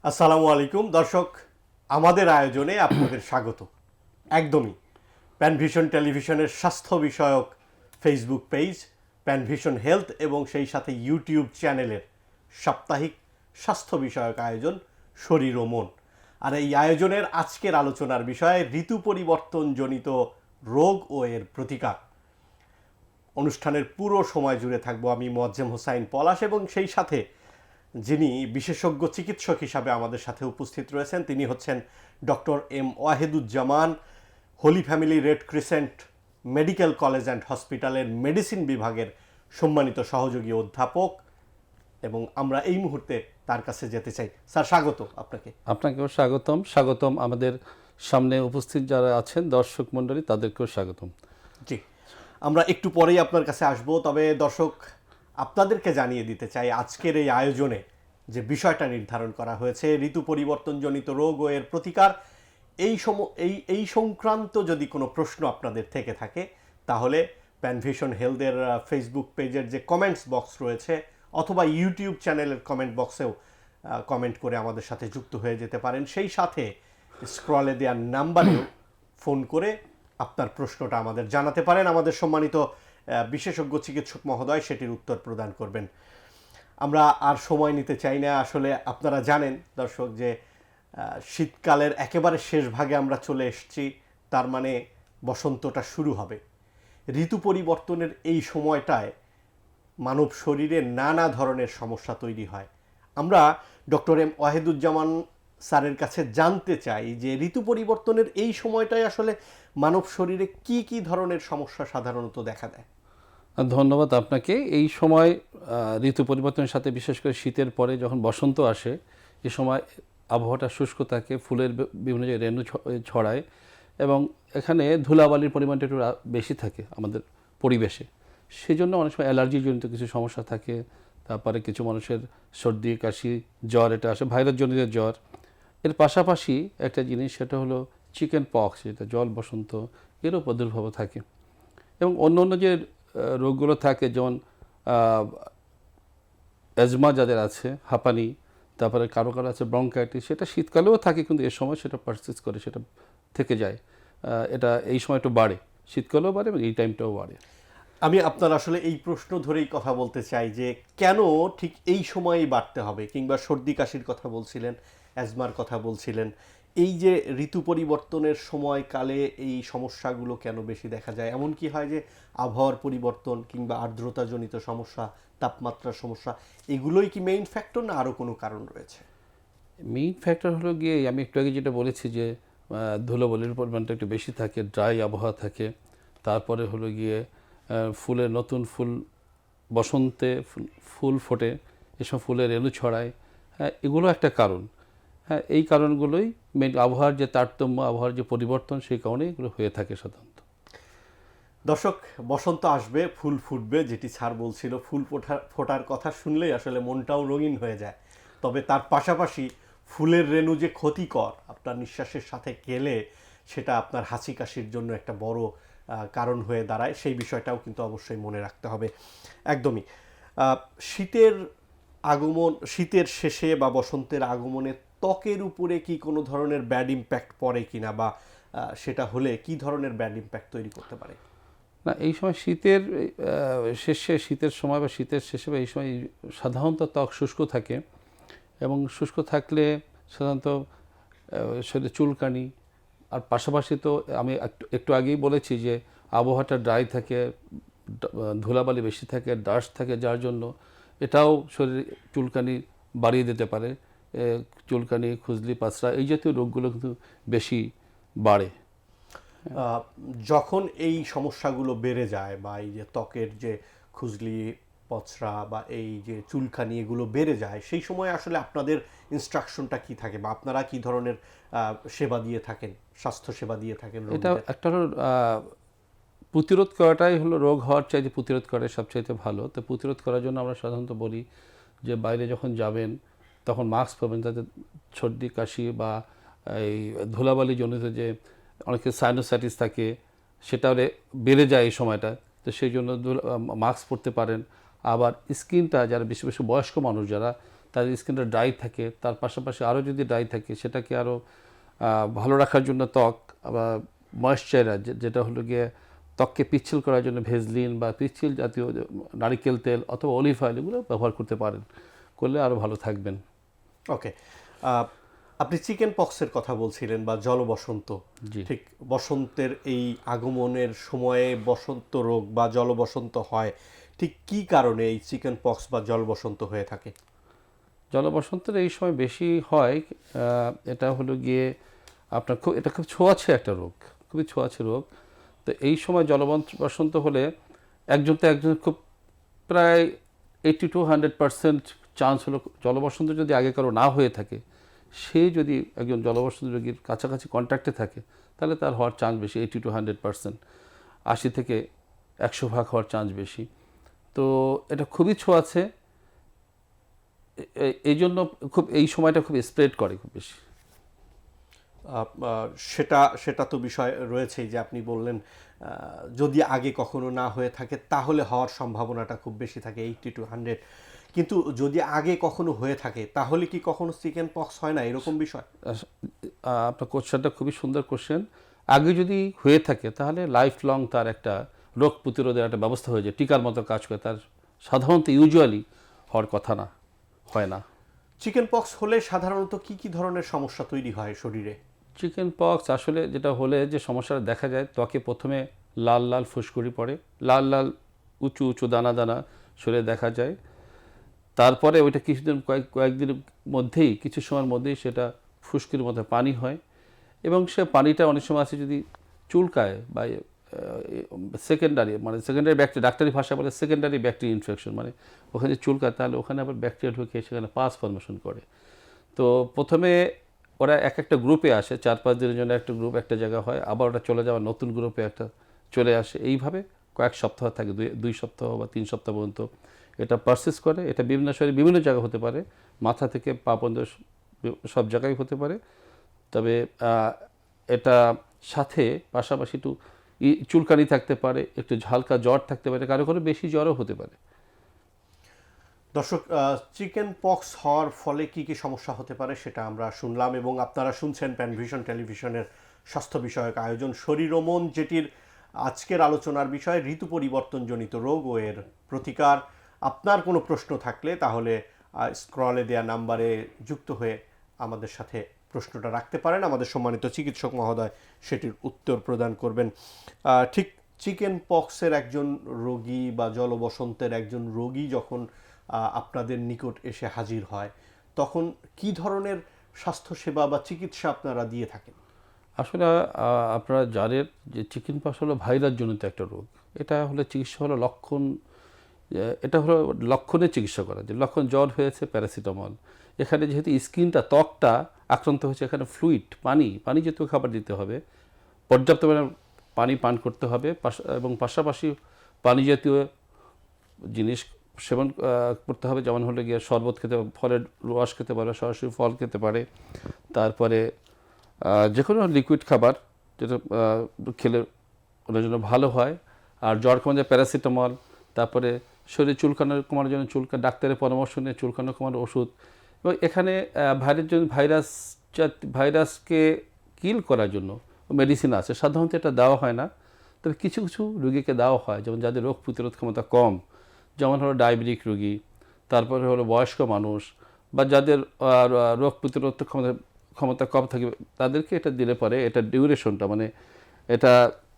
আসসালামু আলাইকুম দর্শক, আমাদের আয়োজনে আপনাদের স্বাগত। একদমই প্যানভিশন টেলিভিশনের স্বাস্থ্য বিষয়ক ফেসবুক পেজ, প্যানভিশন হেলথ এবং সেই সাথে ইউটিউব চ্যানেলের সাপ্তাহিক স্বাস্থ্য বিষয়ক আয়োজন শরীর ও মন। আর এই আয়োজনের আজকের আলোচনার বিষয় ঋতু পরিবর্তনজনিত রোগ ও এর প্রতিকার। অনুষ্ঠানের পুরো সময় জুড়ে থাকবো আমি মোয়াজ্জেম হোসাইন পলাশ এবং সেই সাথে যিনি বিশেষজ্ঞ চিকিৎসক হিসাবে আমাদের সাথে উপস্থিত রয়েছেন তিনি হচ্ছেন doctor M Wahiduzzaman, holy family red crescent medical college and হসপিটালের মেডিসিন বিভাগের সম্মানিত সহযোগী অধ্যাপক, এবং আমরা এই মুহূর্তে তার কাছে যেতে চাই। স্যার, স্বাগত আপনাকে। আপনাকেও স্বাগতম আমাদের সামনে উপস্থিত যারা আছেন দর্শক মণ্ডলী তাদেরকেও স্বাগতম। জি, আমরা একটু পরেই আপনার কাছে আসব, তবে দর্শক আপনাদেরকে জানিয়ে দিতে চাই আজকের এই আয়োজনে যে বিষয়টা নির্ধারণ করা হয়েছে ঋতু পরিবর্তনজনিত রোগ ও এর প্রতিকার, এই সংক্রান্ত যদি কোনো প্রশ্ন আপনাদের থেকে থাকে তাহলে প্যানভিশন হেলথের ফেসবুক পেজের যে কমেন্টস বক্স রয়েছে অথবা ইউটিউব চ্যানেলের কমেন্ট বক্সেও কমেন্ট করে আমাদের সাথে যুক্ত হয়ে যেতে পারেন। সেই সাথে স্ক্রলে দেওয়ার নাম্বারেও ফোন করে আপনার প্রশ্নটা আমাদের জানাতে পারেন। আমাদের সম্মানিত বিশেষজ্ঞ চিকিৎসক মহোদয় সেটির উত্তর প্রদান করবেন। আমরা আর সময় নিতে চাই না। আসলে আপনারা জানেন দর্শক যে শীতকালের একেবারে শেষ ভাগে আমরা চলে এসেছি, তার মানে বসন্তটা শুরু হবে। ঋতু পরিবর্তনের এই সময়টায় মানব শরীরে নানা ধরনের সমস্যা তৈরি হয়। আমরা ডক্টর এম ওয়াহিদুজ্জামান স্যারের কাছে জানতে চাই যে ঋতু পরিবর্তনের এই সময়টায় আসলে মানব শরীরে কি কি ধরনের সমস্যা সাধারণত দেখা দেয়। ধন্যবাদ আপনাকে। এই সময় ঋতু পরিবর্তনের সাথে বিশেষ করে শীতের পরে যখন বসন্ত আসে এ সময় আবহাওয়াটা শুষ্ক থাকে, ফুলের বিভিন্ন জায়গায় রেণু ছড়ায় এবং এখানে ধুলাবালির পরিমাণটা একটু বেশি থাকে আমাদের পরিবেশে। সেই জন্য অনেক সময় অ্যালার্জিজনিত কিছু সমস্যা থাকে। তারপরে কিছু মানুষের সর্দি কাশি জ্বর এটা আসে, ভাইরাসজনিত জ্বর। এর পাশাপাশি একটা জিনিস সেটা হলো চিকেন পক্স, যেটা জল বসন্ত, এরও প্রাদুর্ভাব থাকে। এবং অন্য অন্য যে রোগগুলো থাকে যেমন অ্যাজমা যাদের আছে, হাঁপানি, তারপরে কারো কারো আছে ব্রঙ্কাইটিস, সেটা শীতকালেও থাকে কিন্তু এ সময় সেটা পারসিস্ট করে, সেটা থেকে যায়। এটা এই সময় একটু বাড়ে, শীতকালেও বাড়ে এবং এই টাইমটাও বাড়ে। আমি আপনার আসলে এই প্রশ্ন ধরেই কথা বলতে চাই যে কেন ঠিক এই সময়েই বাড়তে হবে, কিংবা সর্দি কাশির কথা বলছিলেন, অ্যাজমার কথা বলছিলেন, এই যে ঋতু পরিবর্তনের সময়কালে এই সমস্যাগুলো কেন বেশি দেখা যায়? এমন কি হয় যে আবহাওয়ার পরিবর্তন কিংবা আর্দ্রতাজনিত সমস্যা, তাপমাত্রার সমস্যা, এগুলোই কি মেইন ফ্যাক্টর না আরও কোনো কারণ রয়েছে? মেইন ফ্যাক্টর হলো গিয়ে আমি একটু আগে যেটা বলেছি যে ধুলোবালির পরিমাণটা একটু বেশি থাকে, ড্রাই আবহাওয়া থাকে। তারপরে হলো গিয়ে ফুলের নতুন ফুল বসন্তে ফুল ফোটে, এসব ফুলের রেণু ছড়ায়। হ্যাঁ, এগুলো একটা কারণ। হ্যাঁ, এই কারণগুলোই মেন আবহাওয়ার যে তারতম্য, আবহাওয়ার যে পরিবর্তন, সেই কারণেই এগুলো হয়ে থাকে সাধারণত। দর্শক, বসন্ত আসবে, ফুল ফুটবে, যেটি স্যার বলছিল, ফুল ফোটার কথা শুনলেই আসলে মনটাও রঙিন হয়ে যায়। তবে তার পাশাপাশি ফুলের রেণু যে ক্ষতিকর, আপনার নিঃশ্বাসের সাথে গেলে সেটা আপনার হাঁচি কাশির জন্য একটা বড় কারণ হয়ে দাঁড়ায়, সেই বিষয়টাও কিন্তু অবশ্যই মনে রাখতে হবে। একদমই শীতের আগমন, শীতের শেষে বা বসন্তের আগমনে ত্বকের উপরে কি কোনো ধরনের ব্যাড ইম্প্যাক্ট পড়ে কিনা, বা সেটা হলে কি ধরনের ব্যাড ইম্প্যাক্ট তৈরি করতে পারে? না, এই সময় শীতের শেষে, শীতের সময় বা শীতের শেষে বা এই সময় সাধারণত ত্বক শুষ্ক থাকে এবং শুষ্ক থাকলে সাধারণত শরীরে চুলকানি। আর পাশাপাশি তো আমি একটু আগেই বলেছি যে আবহাওয়াটা ড্রাই থাকে, ধুলাবালি বেশি থাকে, ডাস্ট থাকে, যার জন্য এটাও শরীরে চুলকানি বাড়িয়ে দিতে পারে। চুলকানি, খুজলি, পাছড়া এই জাতীয় রোগগুলো কিন্তু বেশি বাড়ে যখন এই সমস্যাগুলো বেড়ে যায়, বা এই যে ত্বকের যে খুজলি, পচড়া বা এই যে চুলকানি এগুলো বেড়ে যায়, সেই সময় আসলে আপনাদের ইনস্ট্রাকশনটা কি থাকে, বা আপনারা কি ধরনের সেবা দিয়ে থাকেন, স্বাস্থ্য সেবা দিয়ে থাকেন? এটা একটা হলো প্রতিরোধ করাটাই হলো, রোগ হওয়ার চাইতে প্রতিরোধ করাই সবচাইতে ভালো। তো প্রতিরোধ করার জন্য আমরা সাধারণত বলি যে বাইরে যখন যাবেন তখন মাস্ক পরবেন, তাতে সর্দি কাশি বা এই ধুলাবালি জনিত যে অনেকের সাইনোসাইটিস থাকে সেটাও বেড়ে যায় এই সময়টা। তো সেই জন্য মাস্ক পরতে পারেন। আবার স্কিনটা যারা বেশি বেশি বয়স্ক মানুষ যারা, তাদের স্কিনটা ড্রাই থাকে, তার পাশাপাশি আরও যদি ড্রাই থাকে সেটাকে আরও ভালো রাখার জন্য ত্বক বা ময়েশ্চারাইজার যেটা হলো গিয়ে ত্বককে পিচ্ছিল করার জন্য ভেজলিন বা পিচ্ছিল জাতীয় নারিকেল তেল অথবা অলিভ অয়েল এগুলো ব্যবহার করতে পারেন, করলে আরও ভালো থাকবেন। ওকে, আপনি চিকেন পক্সের কথা বলছিলেন বা জলবসন্ত। জি। ঠিক বসন্তের এই আগমনের সময়ে বসন্ত রোগ বা জলবসন্ত হয়, ঠিক কি কারণে এই চিকেন পক্স বা জলবসন্ত হয়ে থাকে? জলবসন্তের এই সময় বেশি হয়, এটা হলো গিয়ে আপনার এটা খুব ছোঁয়াছে একটা রোগ, খুবই ছোঁয়াছে রোগ। তো এই সময় বসন্ত হলে একজন তো একজন খুব প্রায় 80 to 100% চান্স হলো জলবসন্ত যদি আগে কারো না হয়ে থাকে, সে যদি একজন জলবসন্ত রোগীর কাছাকাছি কন্ট্যাক্টে থাকে তাহলে তার হওয়ার চান্স বেশি, 80 to 100%, 80 থেকে 100 ভাগ হওয়ার চান্স বেশি। তো এটা খুবই ছোঁয়াছে, এই জন্য খুব এই সময়টা খুব স্প্রেড করে খুব বেশি। সেটা সেটা তো বিষয় রয়েছেই যে আপনি বললেন যদি আগে কখনো না হয়ে থাকে তাহলে হওয়ার সম্ভাবনাটা খুব বেশি থাকে, 80 to 100। কিন্তু যদি আগে কখনো হয়ে থাকে তাহলে কি কখনো চিকেন পক্স হয় না, এরকম বিষয়? আপনার কোশ্চেনটা খুবই সুন্দর কোশ্চেন। আগে যদি হয়ে থাকে তাহলে লাইফ লং তার একটা রোগ প্রতিরোধের একটা ব্যবস্থা হয়ে যায়, টিকার মতো কাজ করে, তার সাধারণত ইউজুয়ালি হওয়ার কথা না, হয় না। চিকেন পক্স হলে সাধারণত কি কি ধরনের সমস্যা তৈরি হয় শরীরে? চিকেন পক্স আসলে যেটা হলে যে সমস্যাটা দেখা যায়, ত্বকে প্রথমে লাল লাল ফুসকুড়ি পড়ে, লাল লাল উঁচু উঁচু দানা দানা শরীরে দেখা যায়। তারপরে ওইটা কিছুদিন কয়েকদিনের মধ্যেই, কিছু সময়ের মধ্যেই সেটা ফুসকির মধ্যে পানি হয়, এবং সে পানিটা অনেক সময় আছে যদি চুলকায় বা সেকেন্ডারি ব্যাকটেরিয়া, ডাক্তারি ভাষা বলে সেকেন্ডারি ব্যাকটেরিয়া ইনফেকশন, মানে ওখানে যে চুলকায় তাহলে ওখানে আবার ব্যাকটেরিয়া ঢুকে সেখানে পাস ফর্মেশন করে। তো প্রথমে ওরা এক একটা গ্রুপে আসে, 4-5 দিনের জন্য একটা গ্রুপ একটা জায়গা হয়, আবার ওটা চলে যাওয়ার নতুন গ্রুপে একটা চলে আসে, এইভাবে কয়েক সপ্তাহ থাকে, 2 সপ্তাহ বা 3 সপ্তাহ পর্যন্ত এটা পারসিস্ট করে। এটা বিভিন্ন শরীরে বিভিন্ন জায়গা হতে পারে, মাথা থেকে পা পর্যন্ত সব জায়গায় হতে পারে। তবে এটা সাথে পাশাপাশি একটু চুলকানি থাকতে পারে, একটু হালকা জ্বর থাকতে পারে, কারো কারো বেশি জ্বরও হতে পারে। দর্শক, চিকেন পক্স হওয়ার ফলে কি কি সমস্যা হতে পারে সেটা আমরা শুনলাম, এবং আপনারা শুনছেন প্যানভিশন টেলিভিশনের স্বাস্থ্য বিষয়ক আয়োজন শরীর ও মন, যেটির আজকের আলোচনার বিষয় ঋতু পরিবর্তনজনিত রোগ ও এর প্রতিকার। আপনার কোনো প্রশ্ন থাকলে তাহলে স্ক্রলে দেয়া নাম্বারে যুক্ত হয়ে আমাদের সাথে প্রশ্নটা রাখতে পারেন, আমাদের সম্মানিত চিকিৎসক মহোদয় সেটির উত্তর প্রদান করবেন। ঠিক চিকেন পক্সের একজন রোগী বা জলবসন্তের একজন রোগী যখন আপনাদের নিকট এসে হাজির হয়, তখন কি ধরনের স্বাস্থ্যসেবা বা চিকিৎসা আপনারা দিয়ে থাকেন? আসলে আপনারা জানেন যে চিকেন পক্স হলো ভাইরাস জনিত একটা রোগ। এটা হলো চিকিৎসা হলো লক্ষণ, এটা হলো লক্ষণের চিকিৎসা করা, যে লক্ষণ জ্বর হয়েছে প্যারাসিটামল। এখানে যেহেতু স্কিনটা ত্বকটা আক্রান্ত হয়েছে, এখানে ফ্লুইড পানি জাতীয় খাবার দিতে হবে, পর্যাপ্ত পরিমাণে পানি পান করতে হবে, এবং পাশাপাশি পানি জাতীয় জিনিস সেবন করতে হবে, যেমন হলে গিয়ে শরবত খেতে, ফলের রস খেতে পারে, সরাসরি ফল খেতে পারে, তারপরে যে কোনো লিকুইড খাবার যেটা খেলে ওনার জন্য ভালো হয়। আর জ্বর কমানোর প্যারাসিটামল, তারপরে শরীরে চুলকানো কমানোর জন্য ডাক্তারের পরামর্শ নিয়ে চুলকানো কমানোর ওষুধ, এবং এখানে ভাইরাসকে কিল করার জন্য মেডিসিন আছে। সাধারণত এটা দেওয়া হয় না, তবে কিছু কিছু রোগীকে দেওয়া হয়, যেমন যাদের রোগ প্রতিরোধ ক্ষমতা কম, যেমন হলো ডায়াবেটিক রোগী, তারপরে হলো বয়স্ক মানুষ, বা যাদের রোগ প্রতিরোধ ক্ষমতা কম থাকে, তাদেরকে এটা দিলে পরে এটা ডিউরেশনটা, মানে এটা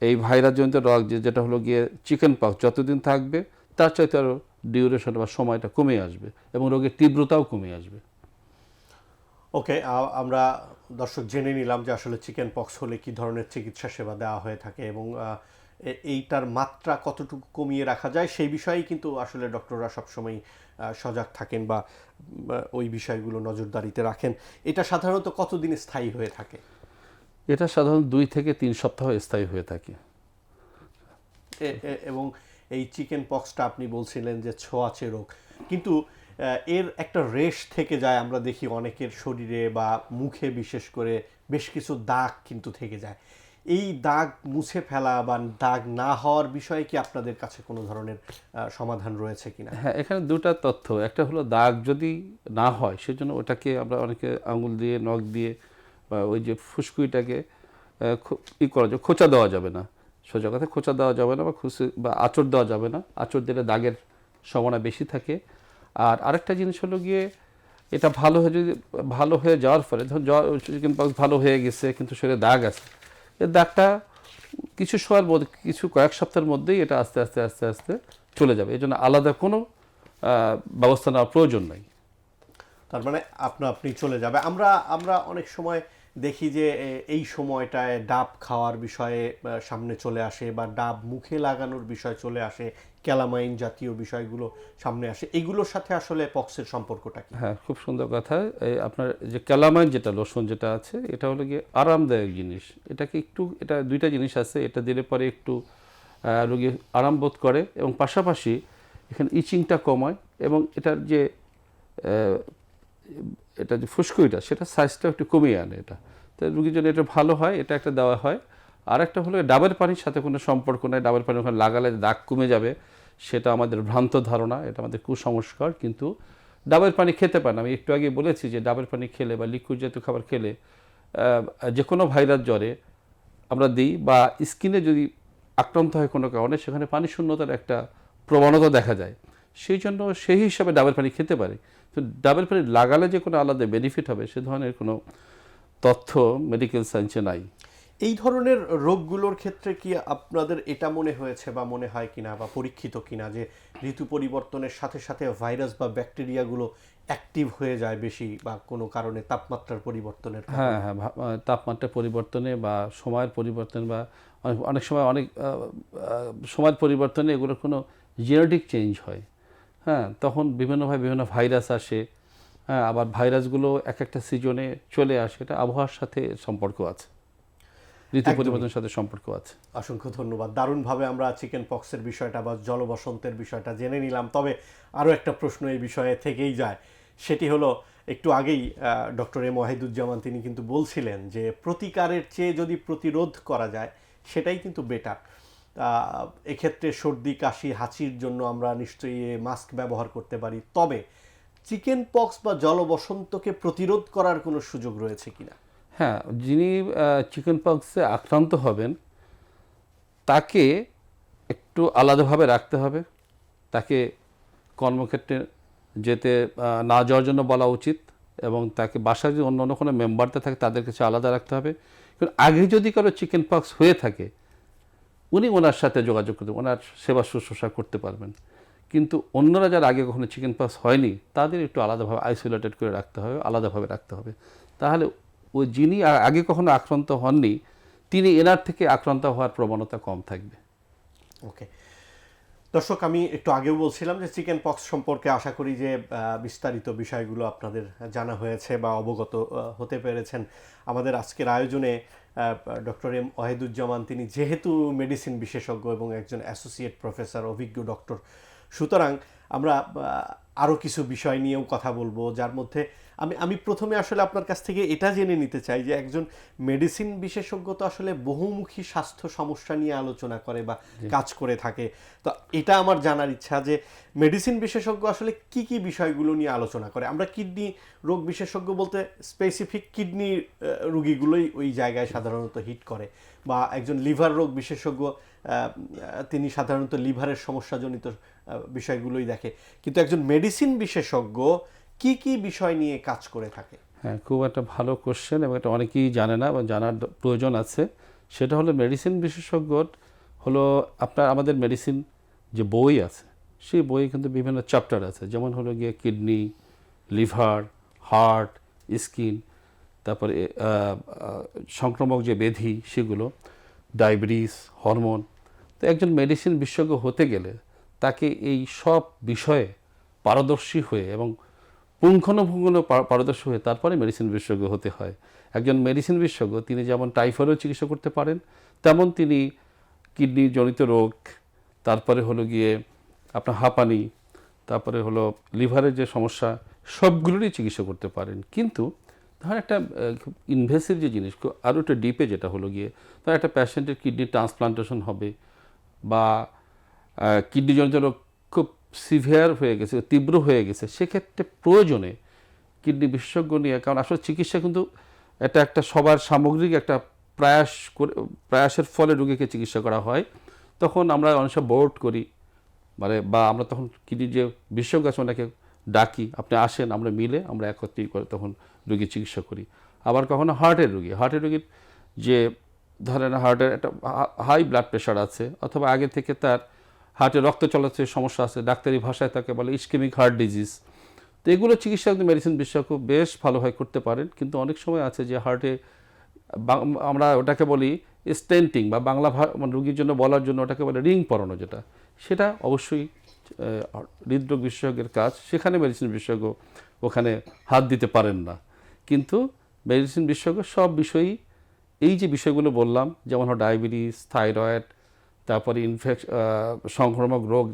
এই ভাইরাসজনিত রোগ যেটা হলো গিয়ে চিকেন পক্স যতদিন থাকবে তার চাইতে আরও ডিউরেশনটা বা সময়টা কমে আসবে, এবং রোগের তীব্রতাও কমে আসবে। ওকে, আমরা দর্শক জেনে নিলাম যে আসলে চিকেন পক্স হলে কি ধরনের চিকিৎসা সেবা দেওয়া হয়ে থাকে, এবং এইটার মাত্রা কতটুকু কমিয়ে রাখা যায় সেই বিষয়েই কিন্তু আসলে ডক্টররা সবসময় সজাগ থাকেন বা ওই বিষয়গুলো নজরদারিতে রাখেন। এটা সাধারণত কতদিন স্থায়ী হয়ে থাকে? এটা সাধারণত 2 থেকে 3 সপ্তাহ স্থায়ী হয়ে থাকে। এবং এই চিকেন পক্সটা আপনি বলছিলেন যে ছোঁয়াচে রোগ, কিন্তু এর একটা রেশ থেকে যায়, আমরা দেখি অনেকের শরীরে বা মুখে বিশেষ করে বেশ কিছু দাগ কিন্তু থেকে যায়। এই দাগ মুছে ফেলা বা দাগ না হওয়ার বিষয়ে কি আপনাদের কাছে কোনো ধরনের সমাধান রয়েছে কিনা? হ্যাঁ, এখানে দুটা তথ্য। একটা হলো দাগ যদি না হয় সেজন্য ওটাকে আমরা অনেকে আঙুল দিয়ে নখ দিয়ে বা ওই যে ফুসকুইটাকে করা যাবে, খোঁচা দেওয়া যাবে না, সোজা কথা খোঁচা দেওয়া যাবে না, বা বা আঁচড় দেওয়া যাবে না। আঁচড় দিলে দাগের সম্ভাবনা বেশি থাকে। আর আরেকটা জিনিস হলো গিয়ে এটা ভালো হয়ে যাওয়ার ফলে ধরুন চিকেন পক্স ভালো হয়ে গেছে কিন্তু শরীরে দাগ আছে, এই দাগটা কিছু সময়ের মধ্যে, কিছু কয়েক সপ্তাহের মধ্যেই এটা আস্তে আস্তে আস্তে আস্তে চলে যাবে। এই জন্য আলাদা কোনো ব্যবস্থা নেওয়ার প্রয়োজন নাই। তার মানে আপনি চলে যাবে। আমরা আমরা অনেক সময় দেখি যে এই সময়টায় ডাব খাওয়ার বিষয়ে সামনে চলে আসে, বা ডাব মুখে লাগানোর বিষয় চলে আসে, ক্যালামাইন জাতীয় বিষয়গুলো সামনে আসে। এগুলোর সাথে আসলে পক্সের সম্পর্কটা কি? হ্যাঁ, খুব সুন্দর কথা। এই আপনার যে ক্যালামাইন যেটা লোশন যেটা আছে, এটা হলো গিয়ে আরামদায়ক জিনিস। এটাকে একটু, এটা দুইটা জিনিস আছে, এটা দিলে পরে একটু রোগী আরাম বোধ করে এবং পাশাপাশি এখানে ইচিংটা কমায় এবং এটার যে এটা যে ফুসকুইটা সেটা সাইজটা একটু কমিয়ে আনে। এটা তো রুগীর জন্য এটা ভালো হয়, এটা একটা দেওয়া হয়। আর একটা হলো ডাবের পানির সাথে কোনো সম্পর্ক নেই, ডাবের পানি ওখানে লাগালে দাগ কমে যাবে, সেটা আমাদের ভ্রান্ত ধারণা, এটা আমাদের কুসংস্কার। কিন্তু ডাবের পানি খেতে পারেন। আমি একটু আগে বলেছি যে ডাবের পানি খেলে বা লিকুইড জাতীয় খাবার খেলে যে কোনো ভাইরাস জ্বরে আমরা দিই, বা স্কিনে যদি আক্রান্ত হয় কোনো কারণে সেখানে পানি শূন্যতার একটা প্রবণতা দেখা যায়। সেই জন্য সেই হিসাবে ডাবের পানি খেতে পারে। তো ডাবের পানি লাগালে যে কোনো আলাদা বেনিফিট হবে সে ধরনের কোনো তথ্য মেডিকেল সায়েন্সে নাই। এই ধরনের রোগগুলোর ক্ষেত্রে কি আপনাদের এটা মনে হয়েছে বা মনে হয় কিনা বা পরীক্ষিত কিনা যে ঋতু পরিবর্তনের সাথে সাথে ভাইরাস বা ব্যাকটেরিয়াগুলো অ্যাক্টিভ হয়ে যায় বেশি, বা কোনো কারণে তাপমাত্রার পরিবর্তনের কারণে? হ্যাঁ হ্যাঁ, তাপমাত্রা পরিবর্তনে বা সময়ের পরিবর্তন, বা অনেক সময় সময়ের পরিবর্তনে এগুলোর কোনো জেনেটিক চেঞ্জ হয়। হ্যাঁ, তখন বিভিন্নভাবে বিভিন্ন ভাইরাস আসে। হ্যাঁ, আবার ভাইরাসগুলো এক একটা সিজনে চলে আসে, এটা আবহাওয়ার সাথে সম্পর্ক আছে, ঋতু একদমই। পরিবর্তনের সাথে সম্পর্ক আছে। অসংখ্য ধন্যবাদ। দারুণভাবে আমরা চিকেন পক্সের বিষয়টা বা জলবসন্তের বিষয়টা জেনে নিলাম। তবে আরও একটা প্রশ্ন এই বিষয়ে থেকেই যায়, সেটি হলো একটু আগেই ডক্টর এম ওয়াহিদুজ্জামান তিনি কিন্তু বলছিলেন যে প্রতিকারের চেয়ে যদি প্রতিরোধ করা যায় সেটাই কিন্তু বেটার। এক্ষেত্রে সর্দি কাশি হাঁচির জন্য আমরা নিশ্চয়ই মাস্ক ব্যবহার করতে পারি, তবে চিকেন পক্স বা জলবসন্তকে প্রতিরোধ করার কোনো সুযোগ রয়েছে কিনা? হ্যাঁ, যিনি চিকেন পক্সে আক্রান্ত হবেন তাকে একটু আলাদাভাবে রাখতে হবে। তাকে কর্মক্ষেত্রে যেতে না যাওয়ার জন্য বলা উচিত, এবং তাকে বাসায় যদি অন্য অন্য কোনো মেম্বারতে থাকে তাদের কাছে আলাদা রাখতে হবে। কারণ আগে যদি কারো চিকেন পক্স হয়ে থাকে উনি ওনার সাথে যোগাযোগ করতে, ওনার সেবা শুশ্রূষা করতে পারবেন। কিন্তু অন্যরা যারা আগে কখনো চিকেন পক্স হয়নি তাদের একটু আলাদাভাবে আইসোলেটেড করে রাখতে হবে, আলাদাভাবে রাখতে হবে। তাহলে ওই যিনি আগে কখনো আক্রান্ত হননি তিনি এনার থেকে আক্রান্ত হওয়ার প্রবণতা কম থাকবে। ওকে দর্শক, আমি একটু আগেও বলছিলাম যে চিকেন পক্স সম্পর্কে আশা করি যে বিস্তারিত বিষয়গুলো আপনাদের জানা হয়েছে বা অবগত হতে পেরেছেন। আমাদের আজকের আয়োজনে ডক্টর এম ওয়াহিদুজ্জামান তিনি যেহেতু মেডিসিন বিশেষজ্ঞ এবং একজন অ্যাসোসিয়েট প্রফেসর, অভিজ্ঞ ডক্টর, সুতরাং আমরা আরও কিছু বিষয় নিয়েও কথা বলবো, যার মধ্যে আমি প্রথমে আসলে আপনার কাছ থেকে এটা জেনে নিতে চাই যে একজন মেডিসিন বিশেষজ্ঞ তো আসলে বহুমুখী স্বাস্থ্য সমস্যা নিয়ে আলোচনা করে বা কাজ করে থাকে। তো এটা আমার জানার ইচ্ছা যে মেডিসিন বিশেষজ্ঞ আসলে কি কি বিষয়গুলো নিয়ে আলোচনা করে। আমরা কিডনি রোগ বিশেষজ্ঞ বলতে স্পেসিফিক কিডনি রোগীগুলোই ওই জায়গায় সাধারণত হিট করে, বা একজন লিভার রোগ বিশেষজ্ঞ তিনি সাধারণত লিভারের সমস্যাজনিত বিষয়গুলোই দেখে। কিন্তু একজন মেডিসিন বিশেষজ্ঞ কি কি বিষয় নিয়ে কাজ করে থাকে? হ্যাঁ, খুব একটা ভালো কোশ্চেন, এবং এটা অনেকেই জানে না এবং জানার প্রয়োজন আছে। সেটা হলো মেডিসিন বিশেষজ্ঞ হলো আমাদের মেডিসিন যে বই আছে সেই বইয়ে কিন্তু বিভিন্ন চ্যাপ্টার আছে, যেমন হলো গিয়ে কিডনি, লিভার, হার্ট, স্কিন, তারপরে সংক্রামক যে ব্যাধি সেগুলো, ডায়াবেটিস, হরমোন। তো একজন মেডিসিন বিশেষজ্ঞ হতে গেলে তাকে এই সব বিষয়ে পারদর্শী হয়ে এবং পুঙ্খানুপুঙ্খানু পারদর্শী হয়ে তারপরে মেডিসিন বিশেষজ্ঞ হতে হয়। একজন মেডিসিন বিশেষজ্ঞ তিনি যেমন টাইফয়েডের চিকিৎসা করতে পারেন, তেমন তিনি কিডনি জনিত রোগ, তারপরে হলো গিয়ে আপনার হাঁপানি, তারপরে হলো লিভারের যে সমস্যা, সবগুলোরই চিকিৎসা করতে পারেন। কিন্তু ধর একটা খুব ইনভেসিভ যে জিনিস আরও একটা ডিপে যেটা হলো গিয়ে ধর একটা পেশেন্টের কিডনি ট্রান্সপ্লান্টেশন হবে বা কিডনিজনিত রোগ খুব সিভিয়ার হয়ে গেছে, তীব্র হয়ে গেছে, সেক্ষেত্রে প্রয়োজনে কিডনি বিশেষজ্ঞ নিয়ে, কারণ আসলে চিকিৎসা কিন্তু এটা একটা সবার সামগ্রিক একটা প্রয়াসের ফলে রোগীকে চিকিৎসা করা হয়, তখন আমরা অনেক সময় বোর্ড করি মানে বা আমরা তখন কিডনি যে বিশেষজ্ঞ আছে ওনাকে ডাকি, আপনি আসেন, আমরা মিলে আমরা একত্রিত করে তখন রোগীর চিকিৎসা করি। আবার কখনো হার্টের রোগীর যে ধরেন হার্টের একটা হাই ব্লাড প্রেশার আছে অথবা আগে থেকে তার হার্টে রক্ত চলাচলের সমস্যা আছে, ডাক্তারি ভাষায় তাকে বলে ইসকেমিক হার্ট ডিজিজ, তো এগুলো চিকিৎসা কিন্তু মেডিসিন বিশেষজ্ঞ বেশ ভালোভাবে করতে পারেন। কিন্তু অনেক সময় আছে যে হার্টে আমরা ওটাকে বলি স্টেন্টিং বা বাংলা মানে রোগীর জন্য বলার জন্য ওটাকে বলে রিং পরানো, যেটা সেটা অবশ্যই হৃদরোগ বিশেষজ্ঞের কাজ, সেখানে মেডিসিন বিশেষজ্ঞ ওখানে হাত দিতে পারেন না। কিন্তু মেডিসিন বিশেষজ্ঞ সব বিষয়ই এই যে বিষয়গুলো বললাম, যেমন ডায়াবেটিস, থাইরয়েড, তারপরে সংক্রামক রোগ,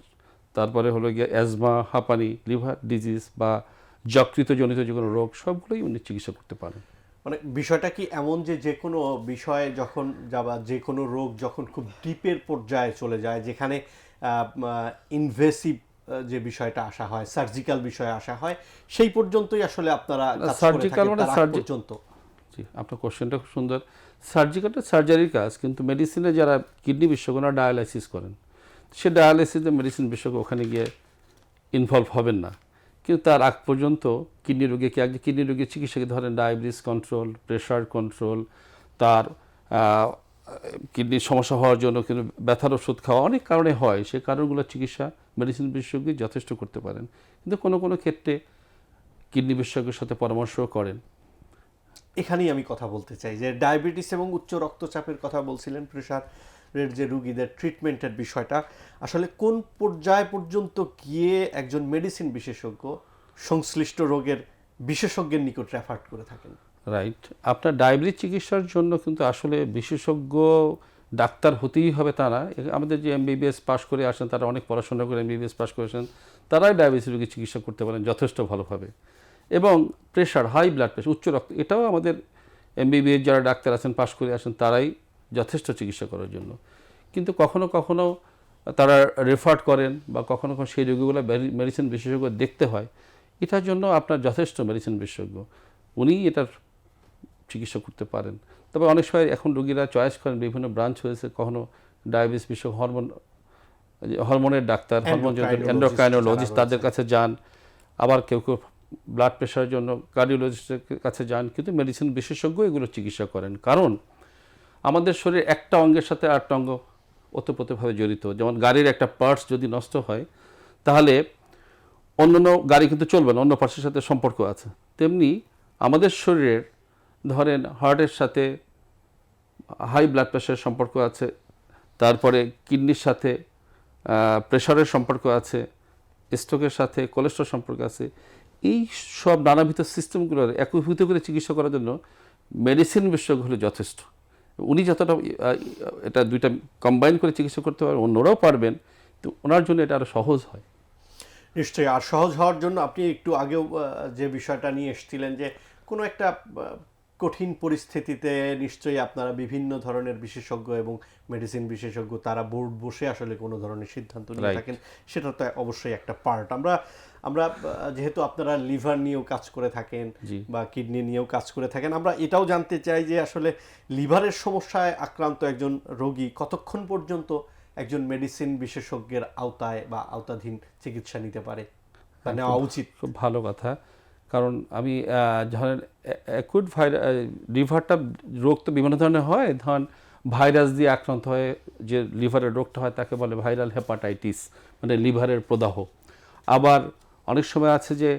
তারপরে হলো গিয়ে অ্যাজমা, হাঁপানি, লিভার ডিজিজ বা যকৃতজনিত যে কোনো রোগ, সবগুলোই উনি চিকিৎসা করতে পারেন। মানে বিষয়টা কি এমন যে যে কোনো বিষয়ে যখন যাবা, যে কোনো রোগ যখন খুব ডিপের পর্যায়ে চলে যায়, যেখানে ইনভেসিভ যে বিষয়টা আসা হয়, সার্জিক্যাল বিষয়ে আসা হয়, সেই পর্যন্তই আসলে আপনারা কাজ করে থাকেন, তার আগ পর্যন্ত? জি, আপনার কোশ্চেনটা খুব সুন্দর। সার্জিক্যালটা সার্জারির কাজ, কিন্তু মেডিসিনে যারা কিডনি বিশেষজ্ঞরা ডায়ালাইসিস করেন, সে ডায়ালাইসিসে মেডিসিন বিশেষজ্ঞ ওখানে গিয়ে ইনভলভ হবেন না। কিন্তু তার আগ পর্যন্ত কিডনি রোগীর চিকিৎসাকে ধরেন ডায়াবেটিস কন্ট্রোল, প্রেশার কন্ট্রোল, তার কিডনির সমস্যা হওয়ার জন্য কিন্তু ব্যথার ওষুধ খাওয়া অনেক কারণে হয়, সেই কারণগুলোর চিকিৎসা মেডিসিন বিশেষজ্ঞ যথেষ্ট করতে পারেন। কিন্তু কোনো কোনো ক্ষেত্রে কিডনি বিশেষজ্ঞের সাথে পরামর্শ করেন। এখানেই আমি কথা বলতে চাই যে ডায়াবেটিস এবং উচ্চ রক্তচাপের কথা বলছিলেন, প্রেশারের যে রুগীদের ট্রিটমেন্টের বিষয়টা, আসলে কোন পর্যায় পর্যন্ত গিয়ে একজন মেডিসিন বিশেষজ্ঞ সংশ্লিষ্ট রোগের বিশেষজ্ঞের নিকট রেফার করে থাকেন? রাইট, আপনার ডায়াবেটিস চিকিৎসার জন্য কিন্তু আসলে বিশেষজ্ঞ ডাক্তার হতেই হবে তা না। আমাদের যে এমবিবিএস পাশ করে আসেন, তারা অনেক পড়াশোনা করে এমবিবিএস পাশ করেছেন, তারাই ডায়াবেটিস রোগীর চিকিৎসা করতে পারেন যথেষ্ট ভালোভাবে। এবং প্রেশার, হাই ব্লাড প্রেশার, উচ্চ রক্ত, এটাও আমাদের এমবিবিএস যারা ডাক্তার আছেন, পাশ করে আসেন, তারাই যথেষ্ট চিকিৎসা করার জন্য। কিন্তু কখনো কখনো তারা রেফার করেন বা কখনো কখনো সেই রোগীগুলো মেডিসিন বিশেষজ্ঞ দেখতে হয়, এটার জন্য আপনার যথেষ্ট মেডিসিন বিশেষজ্ঞ, উনি এটার চিকিৎসা করতে পারেন। তবে অনেক সময় এখন রোগীরা চয়েস করেন, বিভিন্ন ব্রাঞ্চ হয়েছে, কখনো ডায়াবেটিস বিশেষজ্ঞ, হরমোনের ডাক্তার, এন্ডোক্রাইনোলজিস্ট, তাদের কাছে যান। আবার কেউ কেউ ব্লাড প্রেশারের জন্য কার্ডিওলজিস্টের কাছে যান। কিন্তু মেডিসিন বিশেষজ্ঞ এগুলো চিকিৎসা করেন, কারণ আমাদের শরীরে একটা অঙ্গের সাথে আরেকটা অঙ্গ ওতপ্রোতভাবে জড়িত। যেমন গাড়ির একটা পার্টস যদি নষ্ট হয়, তাহলে অন্য গাড়ি কিন্তু চলবে না, অন্য পার্টসের সাথে সম্পর্ক আছে। তেমনি আমাদের শরীরের ধরেন হার্টের সাথে হাই ব্লাড প্রেশারের সম্পর্ক আছে, তারপরে কিডনির সাথে প্রেশারের সম্পর্ক আছে, স্ট্রোকের সাথে কোলেস্ট্রল সম্পর্ক আছে। এই সব নানাবিধ সিস্টেমগুলোর একীভূত করে চিকিৎসা করার জন্য মেডিসিন বিশেষজ্ঞ হলে যথেষ্ট। উনি যতটা এটা দুইটা কম্বাইন করে চিকিৎসা করতে পারবেন, অন্যরাও পারবেন, তো ওনার জন্য এটা আরও সহজ হয়। নিশ্চয়ই। আর সহজ হওয়ার জন্য আপনি একটু আগেও যে বিষয়টা নিয়ে এসেছিলেন যে কোনো একটা কঠিন পরিস্থিতিতে নিশ্চয়ই আপনারা বিভিন্ন ধরনের বিশেষজ্ঞ এবং মেডিসিন বিশেষজ্ঞ তারা বোর্ড বসে আসলে কোনো ধরনের সিদ্ধান্ত নিয়ে থাকেন, সেটা তো অবশ্যই একটা পার্ট। আমরা যেহেতু আপনারা লিভার নিয়েও কাজ করে থাকেন বা কিডনি নিয়েও কাজ করে থাকেন, আমরা এটাও জানতে চাই যে আসলে লিভারের সমস্যায় আক্রান্ত একজন রোগী কতক্ষণ পর্যন্ত একজন মেডিসিন বিশেষজ্ঞের আওতায় বা আওতাধীন চিকিৎসা নিতে পারে বা নেওয়া উচিত? খুব ভালো কথা, কারণ আমি ধরেন অ্যাকুট লিভারটা রোগ তো বিভিন্ন ধরনের হয়। ধরেন ভাইরাস দিয়ে আক্রান্ত হয়ে যে লিভারের রোগটা হয় তাকে বলে ভাইরাল হেপাটাইটিস, মানে লিভারের প্রদাহ। আবার অনেক সময় আছে যে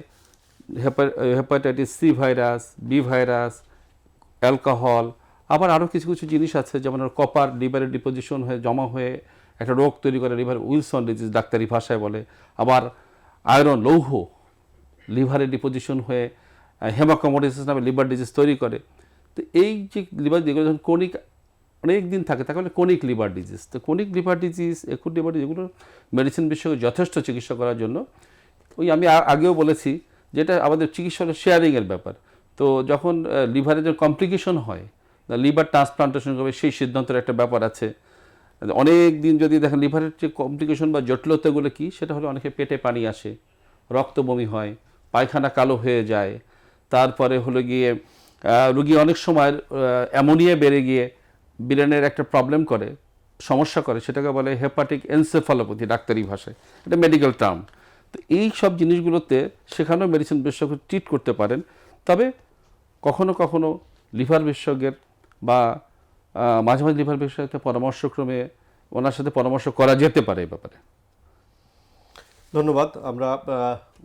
hepatitis C virus, B virus, alcohol, আবার আরও কিছু কিছু জিনিস আছে, যেমন কপার লিভারের ডিপোজিশন হয়ে জমা হয়ে একটা রোগ তৈরি করে, লিভার উইলসন ডিজিজ ডাক্তারি ভাষায় বলে। আবার আয়রন, লৌহ লিভারে ডিপোজিশন হয়ে হেমাকমোডিসিস নামে লিভার ডিজিজ তৈরি করে। তো এই যে লিভার যেগুলো যখন ক্রনিক অনেক দিন থাকে তাকে বলে ক্রনিক লিভার ডিজিজ। তো chronic liver disease, acute liver disease, এগুলো মেডিসিন বিশেষজ্ঞ যথেষ্ট চিকিৎসা করার জন্য। ওই আমি আগেও বলেছি যেটা আমাদের চিকিৎসা হলো শেয়ারিংয়ের ব্যাপার। তো যখন লিভারের যে কমপ্লিকেশন হয়, লিভার ট্রান্সপ্লান্টেশন করবে সেই সিদ্ধান্তের একটা ব্যাপার আছে। অনেক দিন যদি দেখেন লিভারের যে কমপ্লিকেশন বা জটিলতাগুলো কি, সেটা হলো অনেকে পেটে পানি আসে, রক্ত বমি হয়, পায়খানা কালো হয়ে যায়, তারপরে হলো গিয়ে রুগী অনেক সময় অ্যামোনিয়া বেড়ে গিয়ে ব্রেনের একটা প্রবলেম করে, সমস্যা করে, সেটাকে বলে হেপাটিক এনসেফালোপ্যাথি ডাক্তারি ভাষায়, এটা মেডিকেল টার্ম। তো এই সব জিনিসগুলোতে সেখানেও মেডিসিন বিশেষজ্ঞ ট্রিট করতে পারেন। তবে কখনো কখনো লিভার বিশেষজ্ঞের বা মাঝে মাঝে লিভার বিশেষজ্ঞের পরামর্শক্রমে ওনার সাথে পরামর্শ করা যেতে পারে এই ব্যাপারে। ধন্যবাদ। আমরা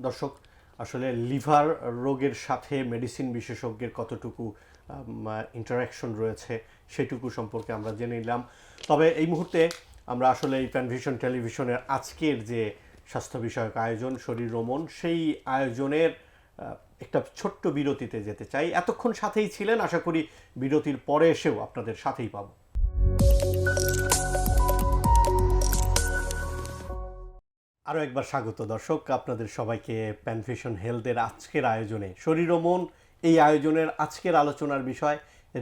দর্শক আসলে লিভার রোগের সাথে মেডিসিন বিশেষজ্ঞের কতটুকু ইন্টারাকশন রয়েছে সেটুকু সম্পর্কে আমরা জেনে নিলাম। তবে এই মুহূর্তে আমরা আসলে এই প্যানভিশন টেলিভিশনের আজকের যে স্বাস্থ্য বিষয়ক আয়োজন শরীর ও মন, সেই আয়োজনের একটা ছোট্ট বিরতিতে যেতে চাই। এতক্ষণ সাথেই ছিলেন, আশা করি বিরতির পরে এসেও আপনাদের সাথেই পাবো। আরও একবার স্বাগত দর্শক আপনাদের সবাইকে প্যানভিশন হেলথের আজকের আয়োজনে শরীর ও মন। এই আয়োজনের আজকের আলোচনার বিষয়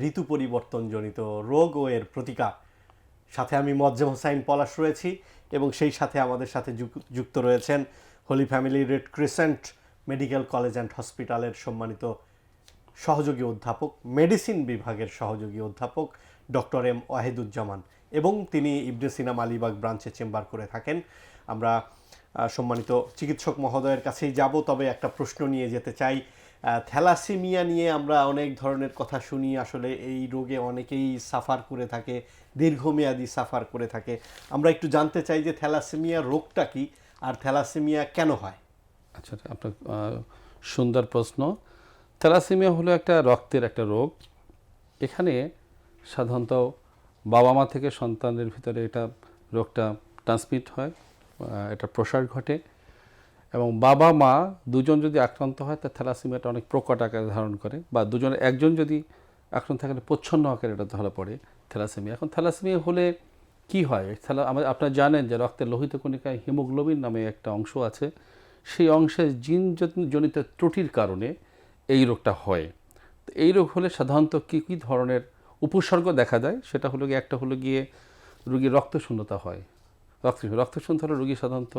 ঋতু পরিবর্তনজনিত রোগ ও এর প্রতিকার। সাথে আমি মোয়াজ্জেম হোসাইন পলাশ রয়েছি এবং সেই সাথে আমাদের সাথে যুক্ত রয়েছেন holy family red crescent medical college and হসপিটালের সম্মানিত সহযোগী অধ্যাপক, মেডিসিন বিভাগের সহযোগী অধ্যাপক ডক্টর এম ওয়াহিদুজ্জামান, এবং তিনি ইবনে সিনা মালিবাগ ব্রাঞ্চে চেম্বার করে থাকেন। আমরা সম্মানিত চিকিৎসক মহোদয়ের কাছেই যাব, তবে একটা প্রশ্ন নিয়ে যেতে চাই। থ্যালাসেমিয়া নিয়ে আমরা অনেক ধরনের কথা শুনি, আসলে এই রোগে অনেকেই সাফার করে থাকে, দীর্ঘমেয়াদী সাফার করে থাকে। আমরা একটু জানতে চাই যে থ্যালাসেমিয়া রোগটা কি আর থ্যালাসেমিয়া কেন হয়। আচ্ছা, আপনার সুন্দর প্রশ্ন। থ্যালাসেমিয়া হলো একটা রক্তের একটা রোগ। এখানে সাধারণত বাবা মা থেকে সন্তানের ভিতরে এটা রোগটা ট্রান্সমিট হয়, এটা প্রসার ঘটে, এবং বাবা মা দুজন যদি আক্রান্ত হয় তা থ্যালাসেমিয়াটা অনেক প্রকট আকারে ধারণ করে, বা দুজনের একজন যদি আক্রান্ত থাকলে প্রচ্ছন্ন আকারে এটা ধরা পড়ে থ্যালাসেমিয়া। এখন থ্যালাসেমিয়া হলে কি হয়? আপনারা জানেন যে রক্তের লোহিত কণিকায় হিমোগ্লোবিন নামে একটা অংশ আছে, সেই অংশের জিনজনিত ত্রুটির কারণে এই রোগটা হয়। তো এই রোগ হলে সাধারণত কী কী ধরনের উপসর্গ দেখা যায়, সেটা হলো গিয়ে, একটা হলো গিয়ে রোগীর রক্তশূন্যতা হয়। রক্তশূন্যতা হলে রোগী সাধারণত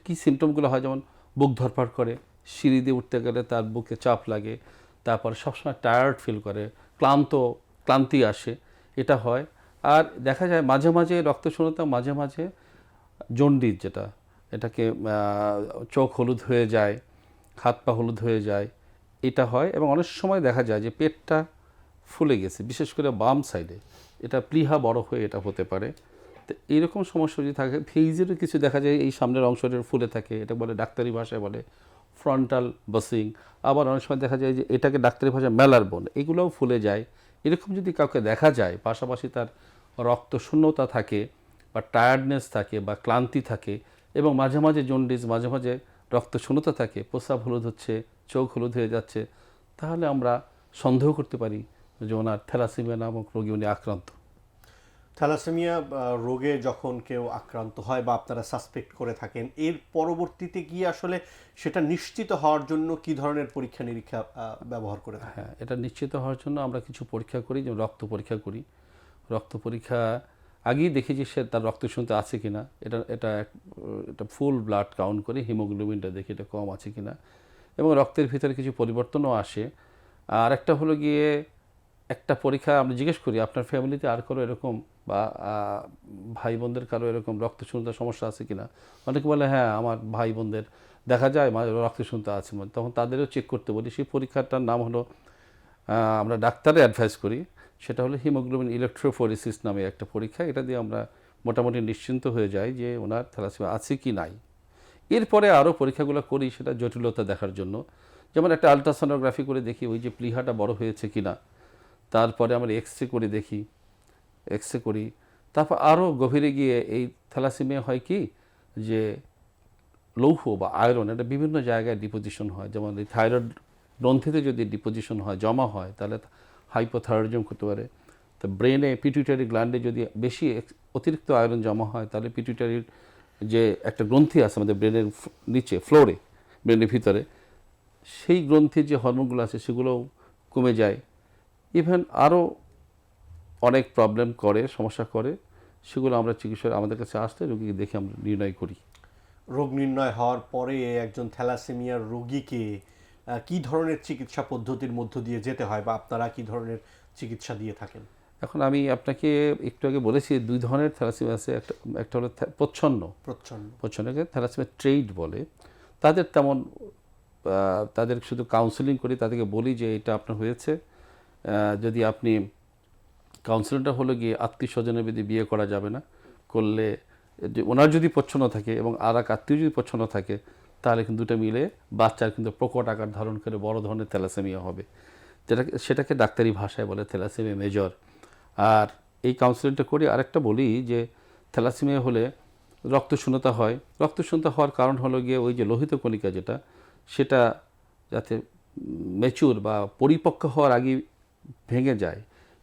কী সিমটমগুলো হয়, যেমন বুক ধরফর করে, সিঁড়ি দিয়ে উঠতে গেলে তার বুকে চাপ লাগে, তারপর সবসময় টায়ার্ড ফিল করে, ক্লান্তি আসে, এটা হয়। আর দেখা যায় মাঝে মাঝে রক্তশূন্যতা, মাঝে মাঝে জন্ডিস, যেটা এটাকে চোখ হলুদ হয়ে যায়, হাত পা হলুদ হয়ে যায়, এটা হয়। এবং অনেক সময় দেখা যায় যে পেটটা ফুলে গেছে, বিশেষ করে বাম সাইডে, এটা প্লীহা বড় হয়ে এটা হতে পারে। তো এইরকম সমস্যা যদি থাকে, ফেইজেরও কিছু দেখা যায়, এই সামনের অংশটা ফুলে থাকে, এটা বলে ডাক্তারি ভাষায় বলে ফ্রন্টাল বাসিং। আবার অনেক সময় দেখা যায় যে এটাকে ডাক্তারি ভাষায় মেলার বোন, এগুলোও ফুলে যায়। এরকম যদি কাউকে দেখা যায়, পাশাপাশি তার রক্তশূন্যতা থাকে বা টায়ার্ডনেস থাকে বা ক্লান্তি থাকে, এবং মাঝে মাঝে জন্ডিস, মাঝে মাঝে রক্তশূন্যতা থাকে, প্রস্রাব হলুদ হচ্ছে, চোখ হলুদ হয়ে যাচ্ছে, তাহলে আমরা সন্দেহ করতে পারি যে ওনার থ্যালাসেমিয়া নামক রোগী উনি আক্রান্ত। থ্যালাসেমিয়া রোগে যখন কেউ আক্রান্ত হয় বা আপনারা সাসপেক্ট করে থাকেন, এর পরবর্তীতে গিয়ে আসলে সেটা নিশ্চিত হওয়ার জন্য কি ধরনের পরীক্ষা নিরীক্ষা ব্যবহার করে থাকেন? হ্যাঁ, এটা নিশ্চিত হওয়ার জন্য আমরা কিছু পরীক্ষা করি, যেমন রক্ত পরীক্ষা করি। রক্ত পরীক্ষা আগেই দেখি যে সে তার রক্তশূন্যতা আছে কিনা, এটা ফুল ব্লাড কাউন্ট করে হিমোগ্লোবিনটা দেখি এটা কম আছে কিনা, এবং রক্তের ভিতরে কিছু পরিবর্তনও আসে। আর একটা হলো গিয়ে, একটা পরীক্ষা আমরা জিজ্ঞেস করি আপনার ফ্যামিলিতে আর কারো এরকম, বা ভাই বোনদের কারো এরকম রক্তশূন্যতার সমস্যা আছে কিনা। অনেকে বলে হ্যাঁ আমার ভাই বোনদের দেখা যায় রক্তশূন্যতা আছে, তখন তাদেরও চেক করতে বলি। সেই পরীক্ষাটার নাম হলো, আমরা ডাক্তারে অ্যাডভাইস করি, সেটা হলো হিমোগ্লোবিন ইলেকট্রোফোরেসিস নামে একটা পরীক্ষা। এটা দিয়ে আমরা মোটামুটি নিশ্চিন্ত হয়ে যাই যে ওনার থ্যালাসেমিয়া আছে কি নাই। এরপরে আরও পরীক্ষাগুলো করি সেটা জটিলতা দেখার জন্য, যেমন একটা আলট্রাসোনোগ্রাফি করে দেখি ওই যে প্লীহাটা বড় হয়েছে কিনা, তারপরে আমরা এক্সরে করে দেখি, এক্সরে করি। তারপর আরও গভীরে গিয়ে এই থ্যালাসেমিয়া হয় কি, যে লৌহ বা আয়রন এটা বিভিন্ন জায়গায় ডিপোজিশন হয়, যেমন এই থাইরয়েড গ্রন্থিতে যদি ডিপোজিশন হয়, জমা হয়, তাহলে হাইপোথাইরয়েডিজম করতে পারে। তো ব্রেনে পিটুইটারি গ্ল্যান্ডে যদি বেশি অতিরিক্ত আয়রন জমা হয়, তাহলে পিটুইটারির যে একটা গ্রন্থি আছে আমাদের ব্রেনের নিচে ফ্লোরে, ব্রেনের ভিতরে, সেই গ্রন্থির যে হরমোনগুলো আছে সেগুলোও কমে যায়। ইভেন আরও অনেক প্রবলেম করে, সমস্যা করে, সেগুলো আমরা চিকিৎসক আমাদের কাছে আসতে রোগীকে দেখে আমরা নির্ণয় করি। রোগ নির্ণয় হওয়ার পরে একজন থ্যালাসেমিয়ার রোগীকে কি ধরনের চিকিৎসা পদ্ধতির মধ্য দিয়ে যেতে হয় বা আপনারা কি ধরনের চিকিৎসা দিয়ে থাকেন? এখন আমি আপনাকে একটু আগে বলেছি দুই ধরনের থ্যালাসেমিয়া আছে, একটা হলো প্রচ্ছন্নকে থ্যালাসেমিয়া ট্রেড বলে। তাদের তেমন তাদের শুধু কাউন্সেলিং করি, তাদেরকে বলি যে এটা আপনার হয়েছে, যদি আপনি কাউন্সেলিংটা হলো গিয়ে আত্মীয় স্বজনের বিয়ে করা যাবে না, করলে ওনার যদি প্রচ্ছন্ন থাকে এবং আর এক আত্মীয় যদি প্রচ্ছন্ন থাকে তাহলে কিন্তু দুটো মিলে বাচ্চার কিন্তু প্রকট আকার ধারণ করে বড় ধরনের থ্যালাসেমিয়া হবে, সেটাকে ডাক্তারি ভাষায় বলে থ্যালাসেমিয়া মেজর। আর এই কাউন্সেলিংটা করি। আরেকটা বলি যে থ্যালাসেমিয়া হলে রক্তশূন্যতা হয়। রক্তশূন্যতা হওয়ার কারণ হলো গিয়ে ওই যে লোহিত কণিকা সেটা যাতে ম্যাচিউর বা পরিপক্ক হওয়ার আগে ভেঙে যায়,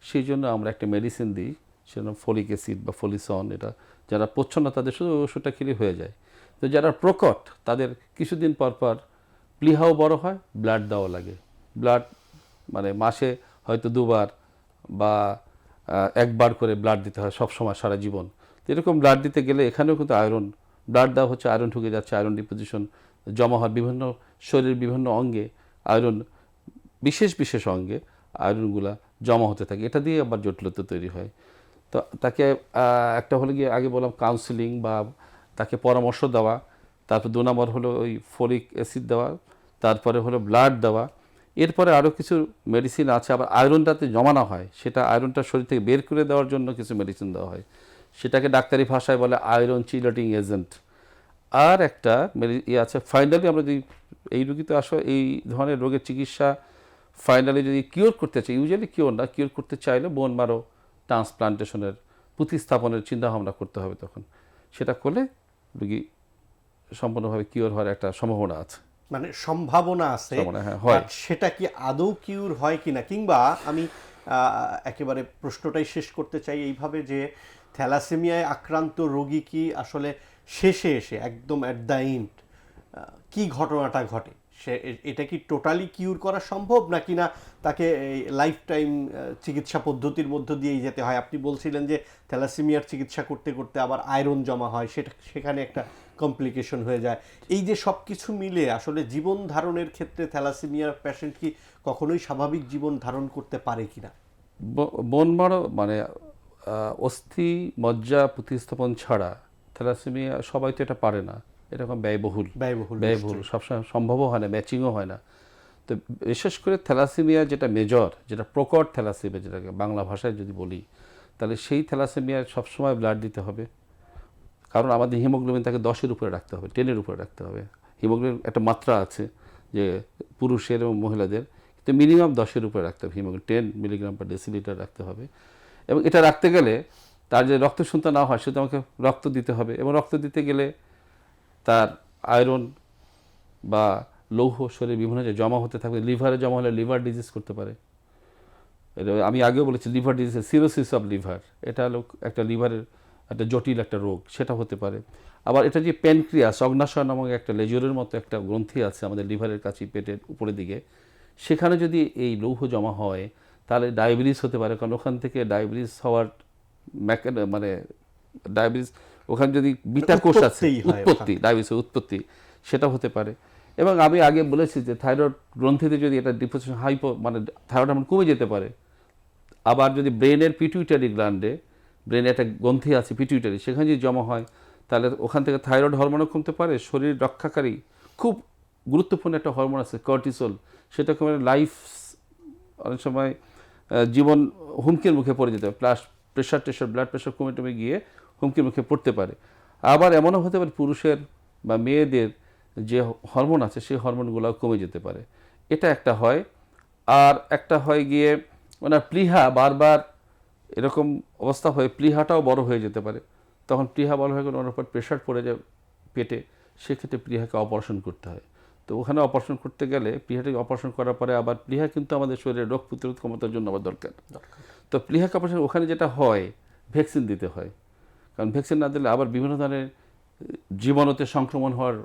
সেই জন্য আমরা একটা মেডিসিন দিই, সেটা ফলিক অ্যাসিড বা ফলিসন। এটা যারা প্রচ্ছন্ন তাদের শুধু ওষুধটা খেলে হয়ে যায়। তো যারা প্রকট তাদের কিছুদিন পর পর প্লিহাও বড় হয়, ব্লাড দেওয়া লাগে। ব্লাড মানে মাসে হয়তো 2বার বা একবার করে ব্লাড দিতে হয় সব সময় সারা জীবন। এরকম ব্লাড দিতে গেলে এখানেও কিন্তু আয়রন, ব্লাড দেওয়া হচ্ছে, আয়রন ঢুকে যাচ্ছে, আয়রন ডিপোজিশন জমা হয় বিভিন্ন শরীরের বিভিন্ন অঙ্গে, আয়রন বিশেষ অঙ্গে আয়রনগুলা জমা হতে থাকে। এটা দিয়ে আবার জটিলতা তৈরি হয়। তো তাকে একটা হলো গিয়ে আগে বললাম কাউন্সিলিং বা তাকে পরামর্শ দেওয়া, তারপর 2 নম্বর হলো ওই ফলিক অ্যাসিড দেওয়া, তারপরে হলো ব্লাড দেওয়া। এরপরে আরও কিছু মেডিসিন আছে, আবার আয়রনটাতে জমানো হয়, সেটা আয়রনটা শরীর থেকে বের করে দেওয়ার জন্য কিছু মেডিসিন দেওয়া হয়, সেটাকে ডাক্তারি ভাষায় বলে আয়রন চিলেটিং এজেন্ট। আর একটা আছে ফাইনালি আমরা যদি এই রোগী তো আসলে এই ধরনের রোগের চিকিৎসা ফাইনালি যদি কিওর করতে চাই, ইউজুয়ালি কিওর করতে চাইলে বোন মারো ট্রান্সপ্লান্টেশনের প্রতিস্থাপনের চিন্তাভাবনা করতে হবে। তখন সেটা করলে রোগী সম্পূর্ণভাবে কিওর হওয়ার একটা সম্ভাবনা আছে। মানে সম্ভাবনা আছে, হ্যাঁ, হয়। সেটা কি আদৌ কিউর হয় কিনা, কিংবা আমি একেবারে প্রশ্নটাই শেষ করতে চাই এইভাবে যে থ্যালাসেমিয়ায় আক্রান্ত রোগী কি আসলে শেষে এসে একদম অ্যাট দ্য এন্ড কি ঘটনাটা ঘটে, সে এটা কি টোটালি কিউর করা সম্ভব নাকি না তাকে লাইফ টাইম চিকিৎসা পদ্ধতির মধ্য দিয়েই যেতে হয়? আপনি বলছিলেন যে থ্যালাসেমিয়ার চিকিৎসা করতে করতে আবার আয়রন জমা হয়, সেখানে একটা কমপ্লিকেশন হয়ে যায়। এই যে সব কিছু মিলে আসলে জীবন ধারণের ক্ষেত্রে থ্যালাসেমিয়ার পেশেন্ট কি কখনোই স্বাভাবিক জীবন ধারণ করতে পারে কিনা? বোন মারো মানে অস্থি মজ্জা প্রতিস্থাপন ছাড়া থ্যালাসেমিয়া সবাই তো এটা পারে না, এরকম ব্যয়বহুল সবসময় সম্ভবও হয় না, ম্যাচিংও হয় না। তো বিশেষ করে থ্যালাসেমিয়া যেটা মেজর, যেটা প্রকট থ্যালাসেমিয়া, যেটাকে বাংলা ভাষায় যদি বলি, তাহলে সেই থ্যালাসেমিয়ার সবসময় ব্লাড দিতে হবে। কারণ আমাদের হিমোগ্লোবিন তাকে 10-এর উপরে রাখতে হবে, 10-এর উপরে রাখতে হবে। হিমোগ্লোবিন একটা মাত্রা আছে যে পুরুষের এবং মহিলাদের, কিন্তু মিনিমাম 10-এর উপরে রাখতে হবে। হিমোগ্লোবিন 10 মিলিগ্রাম পার ডেসিলিটার রাখতে হবে। এবং এটা রাখতে গেলে তার যে রক্ত শূন্যতা না হয়, শুধু আমাকে রক্ত দিতে হবে। এবং রক্ত দিতে গেলে তার আয়রন বা লৌহ শরীরে বিভিন্ন জায়গায় জমা হতে থাকবে। লিভারে জমা হলে লিভার ডিজিজ করতে পারে। আমি আগেও বলেছি liver disease, cirrhosis of liver, এটা হলো একটা লিভারের একটা জটিল একটা রোগ, সেটা হতে পারে। আবার এটা যে প্যানক্রিয়াস, অগ্নাশয় নামক একটা লেজরের মতো একটা গ্রন্থি আছে আমাদের লিভারের কাছে, পেটের উপরের দিকে, সেখানে যদি এই লৌহ জমা হয় তাহলে ডায়াবেটিস হতে পারে। কারণ ওখান থেকে ডায়াবেটিস হওয়ার মানে ডায়াবেটিস, ওখানে যদি বিটা কোষ আছে, ডায়াবেটিসের উৎপত্তি, সেটা হতে পারে। এবং আমি আগে বলেছি যে থাইরয়েড গ্রন্থিতে যদি এটা ডিপোজিশন মানে থাইরয়েড হরমোন কমে যেতে পারে। আবার যদি ব্রেনের পিটুইটারি গ্ল্যান্ডে, ব্রেনে একটা গ্রন্থি আছে পিটুইটারি, সেখানে যদি জমা হয় তাহলে ওখান থেকে থাইরয়েড হরমোনও কমতে পারে। শরীর রক্ষাকারী খুব গুরুত্বপূর্ণ একটা হরমোন আছে কর্টিসল, সেটা কমে লাইফ অনেক সময় জীবন হুমকির মুখে পড়ে যেতে পারে। প্লাস ব্লাড প্রেশার কমে গিয়ে হুমকির মুখে পড়তে পারে। আবার এমনও হতে পারে পুরুষের বা মেয়েদের যে হরমোন আছে সেই হরমোনগুলোও কমে যেতে পারে। এটা একটা হয়। আর একটা হয় গিয়ে ওনার প্লীহা বারবার এরকম অবস্থা হয়ে প্লীহাটাও বড় হয়ে যেতে পারে। তখন প্লীহা বড় হয়ে গেলে ওনার উপর প্রেশার পড়ে যায় পেটে, সেক্ষেত্রে প্লীহাকে অপারেশন করতে হয়। তো ওখানে অপারেশন করতে গেলে প্লীহাটাকে অপারেশন করার পরে আবার প্লীহা কিন্তু আমাদের শরীরে রোগ প্রতিরোধ ক্ষমতার জন্য আবার দরকার। তো প্লীহাকে অপারেশন ওখানে যেটা হয় ভ্যাকসিন দিতে হয়। কারণ ভ্যাকসিন না দিলে আবার বিভিন্ন ধরনের জীবাণুতে সংক্রমণ হওয়ার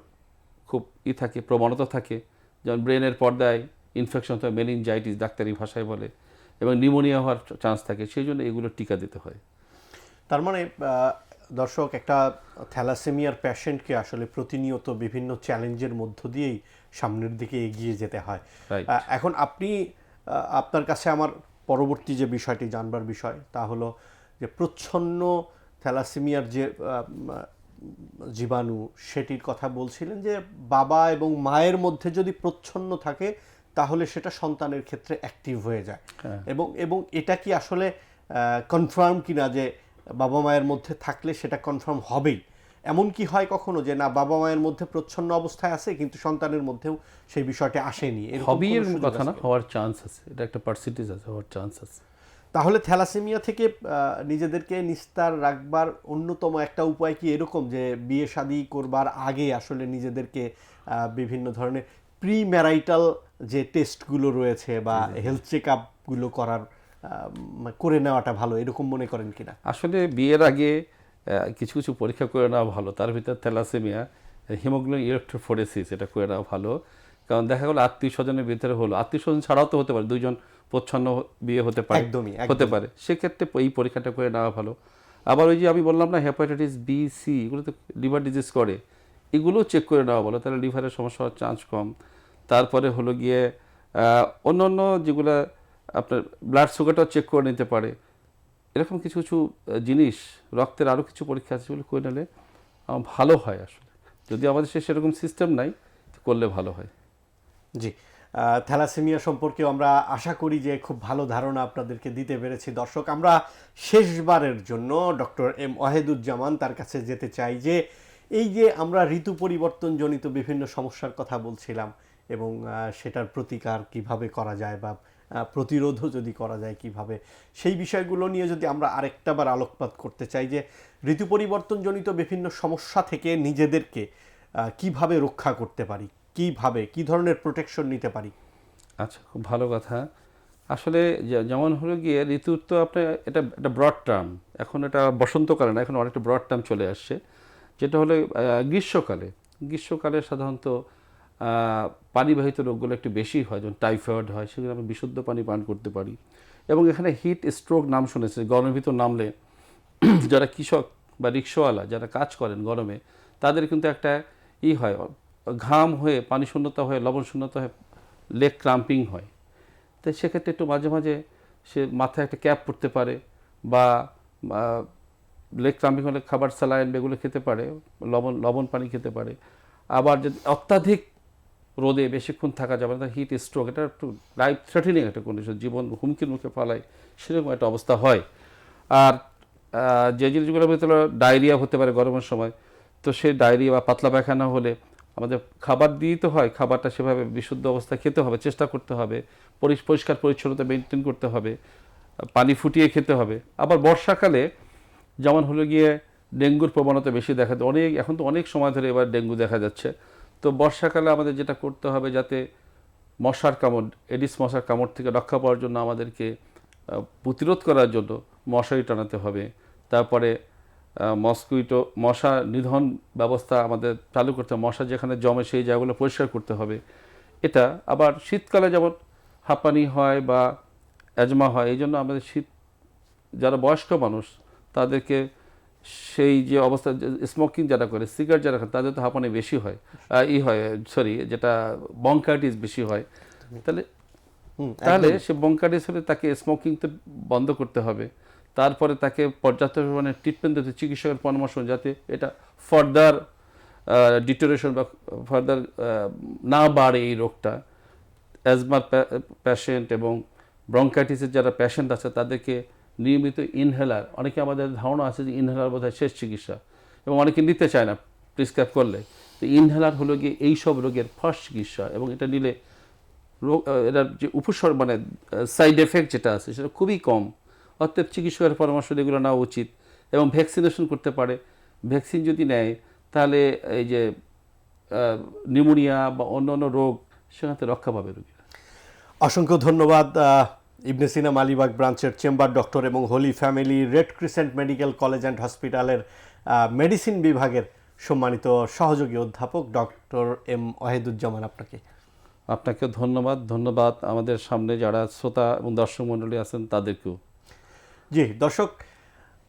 খুব থাকে, প্রবণতা থাকে। যেমন ব্রেনের পর্দায় ইনফেকশন হয়, মেনিনজাইটিস ডাক্তারি ভাষায় বলে, এবং নিউমোনিয়া হওয়ার চান্স থাকে, সেই জন্য এগুলো টিকা দিতে হয়। তার মানে দর্শক, একটা থ্যালাসেমিয়ার পেশেন্টকে আসলে প্রতিনিয়ত বিভিন্ন চ্যালেঞ্জের মধ্য দিয়েই সামনের দিকে এগিয়ে যেতে হয়। Right. এখন আপনি আপনার কাছে আমার পরবর্তী যে বিষয়টি জানবার বিষয় তা হলো যে প্রচ্ছন্ন থ্যালাসেমিয়ার যে জীবাণু সেটির কথা বলছিলেন যে বাবা এবং মায়ের মধ্যে যদি প্রচ্ছন্ন থাকে তাহলে সেটা সন্তানের ক্ষেত্রে অ্যাক্টিভ হয়ে যায়। এবং এটা কি আসলে কনফার্ম কিনা যে বাবা মায়ের মধ্যে থাকলে সেটা কনফার্ম হবেই? এমন কি হয় কখনো যে না, বাবা মায়ের মধ্যে প্রচ্ছন্ন অবস্থায় আছে কিন্তু সন্তানের মধ্যেও সেই বিষয়টা আসেনি, এরকম হবি কোনো এর সুযোগ কথা আছে না, কিনা? হওয়ার চান্স আছে, এটা একটা পার্সেন্টেজ আছে, হওয়ার চান্স আছে। তাহলে থ্যালাসেমিয়া থেকে নিজেদেরকে নিস্তার রাখবার অন্যতম একটা উপায় কি এরকম যে বিয়ে শাদী করবার আগে আসলে নিজেদেরকে বিভিন্ন ধরনের প্রি ম্যারাইটাল যে টেস্টগুলো রয়েছে বা হেলথ চেক আপগুলো করে নেওয়াটা ভালো, এরকম মনে করেন কিনা? আসলে বিয়ের আগে কিছু কিছু পরীক্ষা করে নেওয়া ভালো, তার ভিতরে থ্যালাসেমিয়া, হিমোগ্লোবিন ইলেকট্রোফোরেসিস, এটা করে নেওয়া ভালো। কারণ দেখা গেলো আত্মীয় স্বজনের ভিতরে হলো, আত্মীয় স্বজন ছাড়াও তো হতে পারে, দুইজন প্রচ্ছন্ন বিয়ে হতে পারে, একদমই হতে পারে, সেক্ষেত্রে এই পরীক্ষাটা করে নেওয়া ভালো। আবার ওই যে আমি বললাম না, হেপাটাইটিস বি, সি, এগুলো তো লিভার ডিজিজ করে, এগুলো চেক করে নেওয়া ভালো, তাহলে লিভারের সমস্যা হওয়ার চান্স কম। তারপরে হলো গিয়ে অন্য যেগুলো আপনার ব্লাড সুগারটাও চেক করে নিতে পারে, এরকম কিছু কিছু জিনিস, রক্তের আরও কিছু পরীক্ষা আছে যেগুলো করে নিলে ভালো হয় আসলে। যদি আমাদের সেরকম সিস্টেম নাই, করলে ভালো হয়। জি, থ্যালাসেমিয়া সম্পর্কেও আমরা আশা করি যে খুব ভালো ধারণা আপনাদেরকে দিতে পেরেছি। দর্শক, আমরা শেষবারের জন্য ডক্টর এম ওয়াহেদুজ্জামান তার কাছে যেতে চাই যে এই যে আমরা ঋতু পরিবর্তনজনিত বিভিন্ন সমস্যার কথা বলছিলাম এবং সেটার প্রতিকার কিভাবে করা যায় বা প্রতিরোধও যদি করা যায় কিভাবে, সেই বিষয়গুলো নিয়ে যদি আমরা আরেকটাবার আলোকপাত করতে চাই যে ঋতু পরিবর্তনজনিত বিভিন্ন সমস্যা থেকে নিজেদেরকে কিভাবে রক্ষা করতে পারি, কিভাবে কি ধরনের প্রোটেকশন নিতে পারি? আচ্ছা, খুব ভালো কথা। আসলে যেমন হলো গিয়ে ঋতুর তো আপনার এটা একটা ব্রড টার্ম, এখন এটা বসন্তকালে না, এখন অনেকটা ব্রড টার্ম চলে আসছে, যেটা হলো গ্রীষ্মকালে সাধারণত পানিবাহিত রোগগুলো একটু বেশি হয়, যেমন টাইফয়েড হয়, সেগুলো আমরা বিশুদ্ধ পানি পান করতে পারি। এবং এখানে হিট স্ট্রোক নাম শুনেছে, গরমের ভিতর নামলে যারা কৃষক বা রিক্সাওয়ালা যারা কাজ করেন গরমে, তাদের কিন্তু একটা হয়, ঘাম হয়ে, পানি শূন্যতা হয়ে, লবণ শূন্যতা হয়ে লেগ ক্রাম্পিং হয়। তাই সেক্ষেত্রে একটু মাঝে মাঝে সে মাথায় একটা ক্যাপ পরতে পারে, বা লেগ ক্রাম্পিং হলে খাবার স্যালাইন এগুলো খেতে পারে, লবণ পানি খেতে পারে। আবার যদি অত্যাধিক রোদে বেশিক্ষণ থাকা যাবে না, হিট স্ট্রোক, এটা একটু লাইফ থ্রেটেনিং একটা কন্ডিশন, জীবন হুমকির মুখে ফেলায়, সেরকম একটা অবস্থা হয়। আর যে জিনিসগুলোর ভিতরে ডায়রিয়া হতে পারে গরমের সময়, তো সেই ডায়রিয়া বা পাতলা পায়খানা হলে আমাদের খাবার দিতে হয়, খাবারটা সেভাবে বিশুদ্ধ অবস্থায় খেতে হবে, চেষ্টা করতে হবে, পরিষ্কার পরিচ্ছন্নতা মেনটেন করতে হবে, পানি ফুটিয়ে খেতে হবে। আবার বর্ষাকালে যেমন হলো গিয়ে ডেঙ্গুর প্রবণতা বেশি দেখা যায়, এখন তো অনেক সময় ধরে এবার ডেঙ্গু দেখা যাচ্ছে। তো বর্ষাকালে আমাদের যেটা করতে হবে, যাতে মশার কামড়, এডিস মশার কামড় থেকে রক্ষা পাওয়ার জন্য আমাদেরকে প্রতিরোধ করার জন্য মশারি টানাতে হবে। তারপরে মশা নিধন ব্যবস্থা আমাদের চালু করতে হবে, মশা যেখানে জমে সেই জায়গাগুলো পরিষ্কার করতে হবে। এটা আবার শীতকালে যেমন হাঁপানি হয় বা অ্যাজমা হয়, এই জন্য আমাদের যারা বয়স্ক মানুষ তাদেরকে সেই যে অবস্থা, স্মোকিং যারা করে, সিগারেট যারা খায়, তাদের তো হাঁপানি বেশি হয়, যেটা বঙ্কাইটিস বেশি হয়। তাহলে সে বঙ্কাইটিস হলে তাকে স্মোকিং তো বন্ধ করতে হবে। তারপরে তাকে পর্যাপ্ত পরিমাণে ট্রিটমেন্ট দিতে, চিকিৎসকের পরামর্শ, যাতে এটা ফার্দার ডিটোরেশন বা ফার্দার না বাড়ে এই রোগটা। অ্যাজমার পেশেন্ট এবং ব্রঙ্কাইটিসের যারা পেশেন্ট আছে তাদেরকে নিয়মিত ইনহেলার, অনেকে আমাদের ধারণা আছে যে ইনহেলার বোধহয় শেষ চিকিৎসা, এবং অনেকে নিতে চায় না প্রেসক্রাইব করলে। তো ইনহেলার হলো গিয়ে এইসব রোগের ফার্স্ট চিকিৎসা, এবং এটা নিলে এটার যে উপসর্গ মানে সাইড এফেক্ট যেটা আছে সেটা খুবই কম। অতএব চিকিৎসকের পরামর্শ এগুলো নেওয়া উচিত, এবং ভ্যাকসিনেশন করতে পারে। ভ্যাকসিন যদি নেয় তাহলে এই যে নিউমোনিয়া বা অন্যান্য রোগ, সেখান থেকে রক্ষা পাবে রোগীরা। অসংখ্য ধন্যবাদ ইবনে সিনা মালিবাগ ব্রাঞ্চের চেম্বার ডক্টর এবং holy family red crescent medical college and হসপিটালের মেডিসিন বিভাগের সম্মানিত সহযোগী অধ্যাপক ডক্টর এম ওয়াহেদুজ্জামান, আপনাকে আপনাকেও ধন্যবাদ আমাদের সামনে যারা শ্রোতা এবং দর্শক মণ্ডলী আছেন তাদেরকেও। জি দর্শক,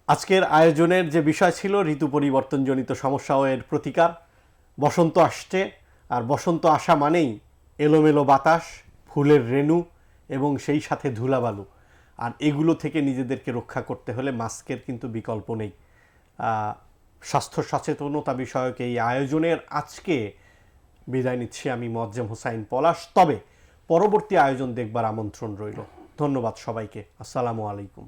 আজকের আয়োজনের যে বিষয় ছিল ঋতু পরিবর্তনজনিত সমস্যা ও এর প্রতিকার। বসন্ত আসছে, আর বসন্ত আসা মানেই এলোমেলো বাতাস, ফুলের রেণু এবং সেই সাথে ধুলাবালু। আর এগুলো থেকে নিজেদেরকে রক্ষা করতে হলে মাস্কের কিন্তু বিকল্প নেই। স্বাস্থ্য সচেতনতা বিষয়ক এই আয়োজনের আজকে বিদায় নিচ্ছি আমি মোয়াজ্জেম হোসাইন পলাশ। তবে পরবর্তী আয়োজন দেখবার আমন্ত্রণ রইল। ধন্যবাদ সবাইকে। আসসালামু আলাইকুম।